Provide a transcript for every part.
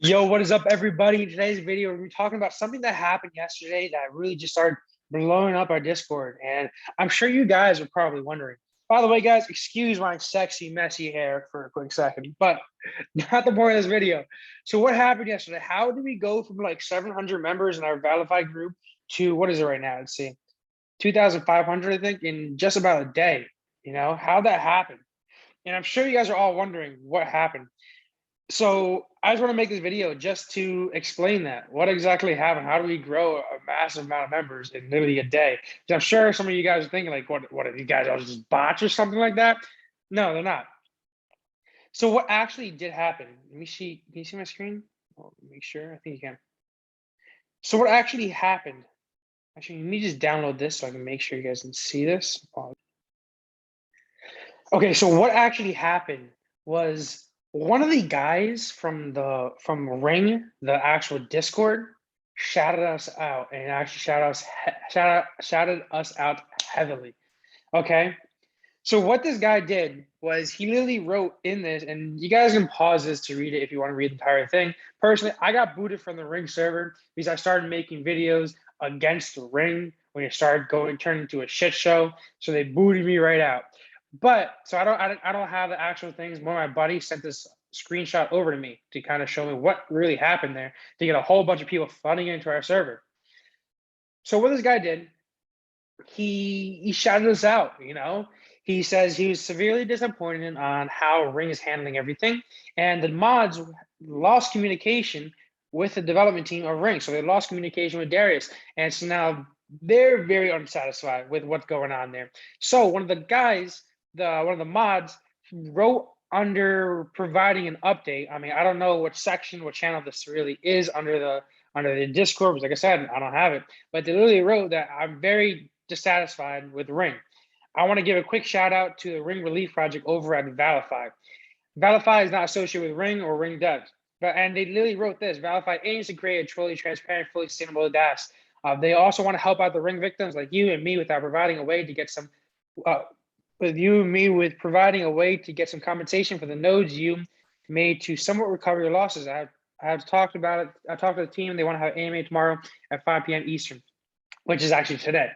Yo, what is up, everybody? In today's video, we're talking about something that happened yesterday that really just started blowing up our Discord. And I'm sure you guys are probably wondering. By the way, guys, excuse my sexy, messy hair for a quick second, but not the point of this video. So what happened yesterday? How did we go from like 700 members in our ValiFi group to what is it right now? Let's see, 2,500, I think, in just about a day. How that happened. And I'm sure you guys are all wondering what happened. So I just want to make this video just to explain that. What exactly happened? How do we grow a massive amount of members in literally a day? 'Cause I'm sure some of you guys are thinking like, what are you guys all just bots or something like that? No, they're not. So what actually did happen? Let me see. Can you see my screen? Make sure. I think you can. So what actually happened? Actually, let me just download this so I can make sure you guys can see this. Okay, so what actually happened was one of the guys from Ring, the actual Discord, shouted us out and actually shouted us out heavily. Okay, so what this guy did was he literally wrote in this, and you guys can pause this to read it if you want to read the entire thing. Personally, I got booted from the Ring server because I started making videos against the Ring when it started turning into a shit show. So they booted me right out. But so I don't have the actual things. One of my buddies sent this screenshot over to me to kind of show me what really happened there to get a whole bunch of people flooding into our server. So what this guy did, he shouted us out. He says he was severely disappointed on how Ring is handling everything, and the mods lost communication with the development team of Ring. So they lost communication with Darius, and so now they're very unsatisfied with what's going on there. So one of the guys, one of the mods, wrote under providing an update. I mean, I don't know what section, what channel this really is under the Discord, because like I said, I don't have it, but they literally wrote that I'm very dissatisfied with Ring. I want to give a quick shout out to the Ring Relief Project over at ValiFi. ValiFi is not associated with Ring or Ring devs, and they literally wrote this: ValiFi aims to create a truly transparent, fully sustainable DAS. They also want to help out the Ring victims like you and me without providing a way to get some, with you and me with providing a way to get some compensation for the nodes you made to somewhat recover your losses. I have talked about it. I talked to the team. They want to have AMA tomorrow at 5 p.m. Eastern, which is actually today.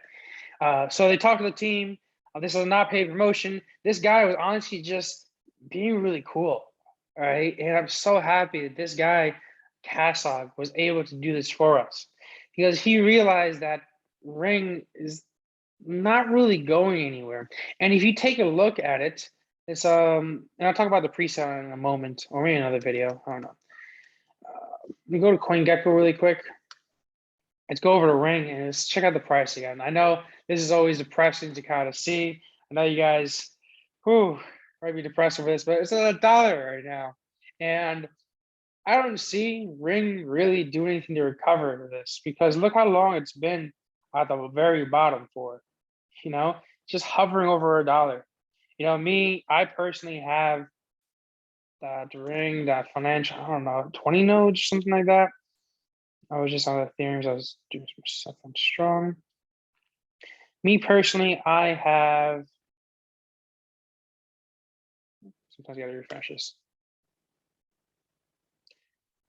So they talked to the team. This is not paid promotion. This guy was honestly just being really cool. All right. And I'm so happy that this guy, Kassog, was able to do this for us because he realized that Ring is not really going anywhere. And if you take a look at it, it's and I'll talk about the pre-sale in a moment, or maybe another video. I don't know. Let me go to CoinGecko really quick. Let's go over to Ring and let's check out the price again. I know this is always depressing to kind of see. I know you guys, might be depressed over this, but it's $1 right now, and I don't see Ring really doing anything to recover this because look how long it's been at the very bottom for. Just hovering over $1. Me, I personally have that Ring, that financial, I don't know, 20 nodes, something like that. I was just on Ethereum, so I was doing something strong. Me personally, I have, sometimes you gotta refresh this.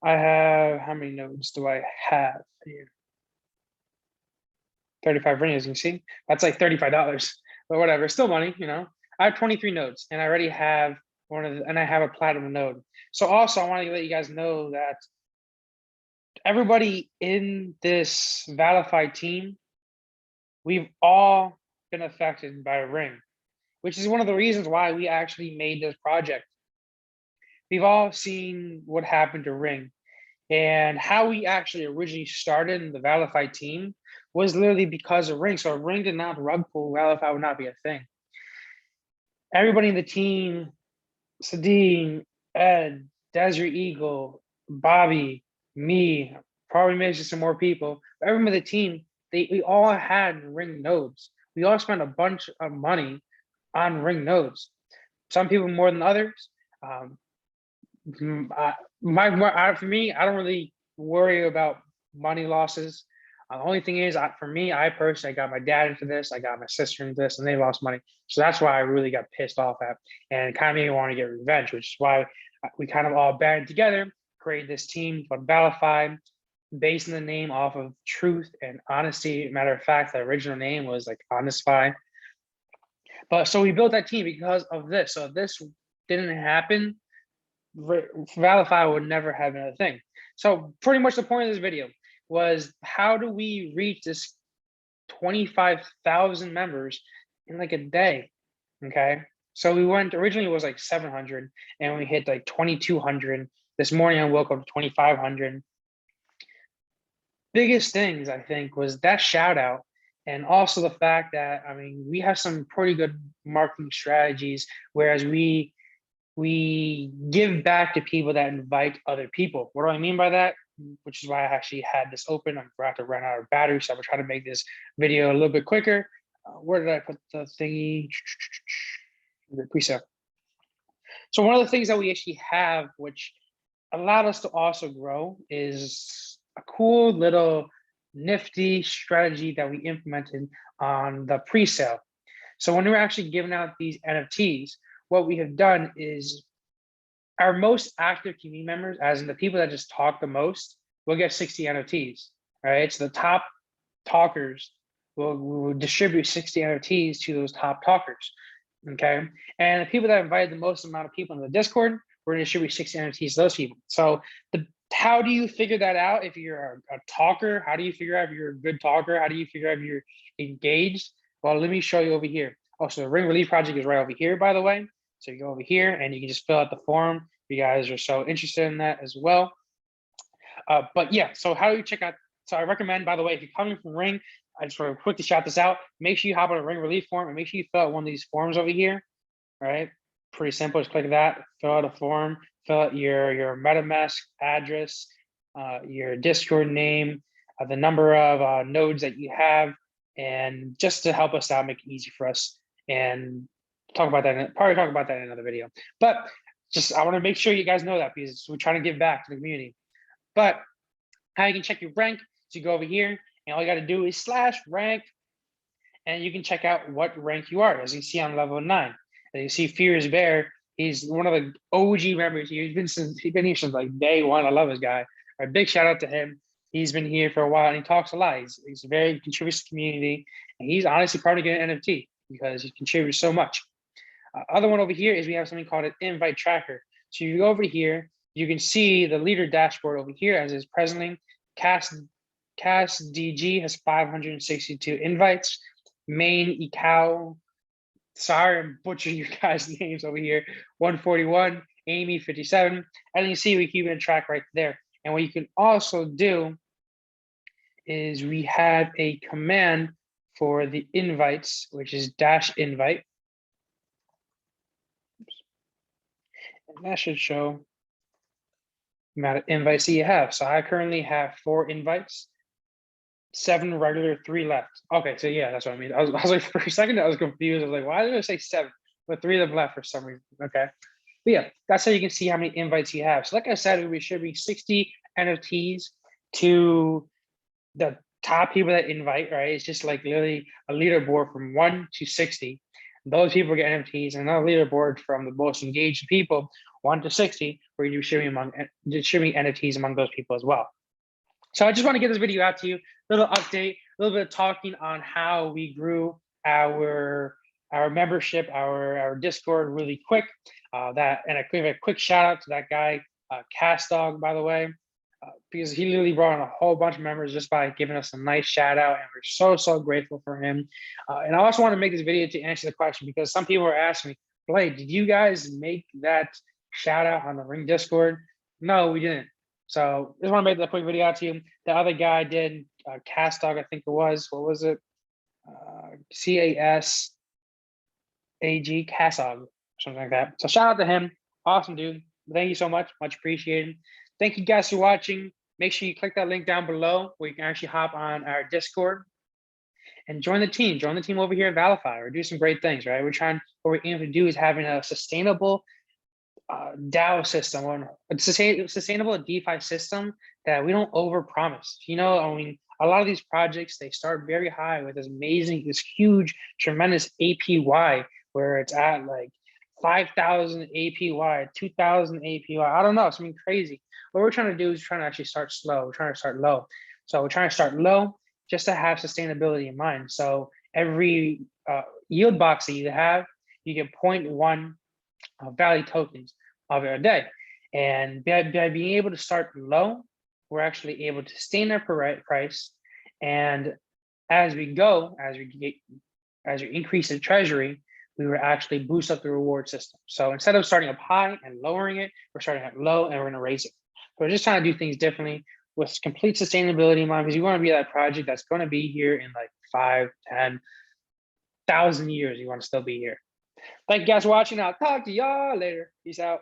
I have, how many nodes do I have here? 35 ring, as you can see. That's like $35, but whatever, still money, I have 23 nodes and I already have and I have a platinum node. So also I want to let you guys know that everybody in this ValiFi team, we've all been affected by Ring, which is one of the reasons why we actually made this project. We've all seen what happened to Ring, and how we actually originally started in the ValiFi team was literally because of Ring. So if Ring did not rug pull, ValiFi would not be a thing. Everybody in the team, Sadine, Ed, Desert Eagle, Bobby, me, probably maybe some more people, everyone in the team, we all had Ring nodes. We all spent a bunch of money on Ring nodes. Some people more than others. For me, I don't really worry about money losses. The only thing is, for me, I personally got my dad into this, I got my sister into this, and they lost money. So that's why I really got pissed off at, and kind of made me want to get revenge, which is why we kind of all banded together create this team called ValiFi, basing the name off of truth and honesty. Matter of fact, the original name was like HonestFi. But so we built that team because of this. So if this didn't happen, ValiFi would never have been a thing. So pretty much the point of this video was, how do we reach this 25,000 members in like a day? Okay. So we went, originally it was like 700 and we hit like 2,200. This morning I woke up to 2,500. Biggest things I think was that shout out, and also the fact that, I mean, we have some pretty good marketing strategies, whereas we give back to people that invite other people. What do I mean by that? Which is why I actually had this open. I'm about to run out of battery, so I'm trying to make this video a little bit quicker. Where did I put the thingy? The preset. So one of the things that we actually have, which allowed us to also grow, is a cool little nifty strategy that we implemented on the pre-sale. So when we're actually giving out these NFTs, what we have done is our most active community members, as in the people that just talk the most, will get 60 NFTs, right? So the top talkers will distribute 60 NFTs to those top talkers, okay? And the people that invited the most amount of people in the Discord, we're gonna distribute 60 NFTs to those people. So how do you figure that out if you're a talker? How do you figure out if you're a good talker? How do you figure out if you're engaged? Well, let me show you over here. Oh, so the Ring Relief project is right over here, by the way. So you go over here and you can just fill out the form if you guys are so interested in that as well. But yeah, so how do you check out? So I recommend, by the way, if you're coming from Ring, I just want to quickly shout this out. Make sure you hop on a Ring Relief form and make sure you fill out one of these forms over here, right? Pretty simple, just click that, fill out a form, fill out your MetaMask address, your Discord name, the number of nodes that you have, and just to help us out, make it easy for us. And talk about that, probably talk about that in another video. But just, I want to make sure you guys know that, because we're trying to give back to the community. But how you can check your rank, so you go over here and all you got to do is /rank, and you can check out what rank you are. As you see, I'm level 9. As you see, Fierce Bear, he's one of the OG members. He's been here since like day one. I love this guy. A big shout out to him. He's been here for a while and he talks a lot. He's very contributes to the community, and he's honestly probably getting an NFT because he contributes so much. Other one over here is we have something called an invite tracker. So you go over here, you can see the leader dashboard over here as is presently. Cast DG has 562 invites. Main Ecow, sorry, I'm butchering your guys' names over here. 141, Amy 57, and you see we keep it in track right there. And what you can also do is we have a command for the invites, which is -invite. And that should show the amount of invites that you have. So I currently have 4 invites, 7 regular, 3 left. Okay, so yeah, that's what I mean. I was like, for a second, I was confused. I was like, why did I say 7? But 3 of them left for some reason. Okay. But yeah, that's how you can see how many invites you have. So like I said, we should be 60 NFTs to the top people that invite, right? It's just like literally a leaderboard from 1 to 60. Those people get NFTs, and another leaderboard from the most engaged people, 1 to 60, where you're distributing NFTs among those people as well. So I just want to get this video out to you, little update, a little bit of talking on how we grew our membership, our Discord really quick. And I give a quick shout out to that guy, CastDog, by the way, because he literally brought in a whole bunch of members just by giving us a nice shout out, and we're so grateful for him. And I also want to make this video to answer the question, because some people are asking me, Blake, did you guys make that shout out on the Ring Discord? No, we didn't. So just want to make that quick video out to you. The other guy did, CastDog, I think it was. What was it? CASAG, CastDog, something like that. So shout out to him. Awesome, dude. Thank you so much. Much appreciated. Thank you guys for watching. Make sure you click that link down below where you can actually hop on our Discord and join the team. Join the team over here at ValiFi. We're doing some great things, right? What we're aiming to do is having a sustainable DAO system, or a sustainable DeFi system that we don't overpromise. You know, I mean, a lot of these projects, they start very high with this huge, tremendous APY, where it's at like 5,000 APY, 2,000 APY. I don't know, something crazy. What we're trying to do is trying to actually start slow. We're trying to start low. So we're trying to start low just to have sustainability in mind. So every yield box that you have, you get 0.1 value tokens of it a day. And by being able to start low, we're actually able to sustain our price. And as we go, as we increase the treasury, we will actually boost up the reward system. So instead of starting up high and lowering it, we're starting at low and we're going to raise it. So we're just trying to do things differently with complete sustainability in mind, because you want to be that project that's going to be here in like 5, 10,000 years. You want to still be here. Thank you guys for watching. I'll talk to y'all later. Peace out.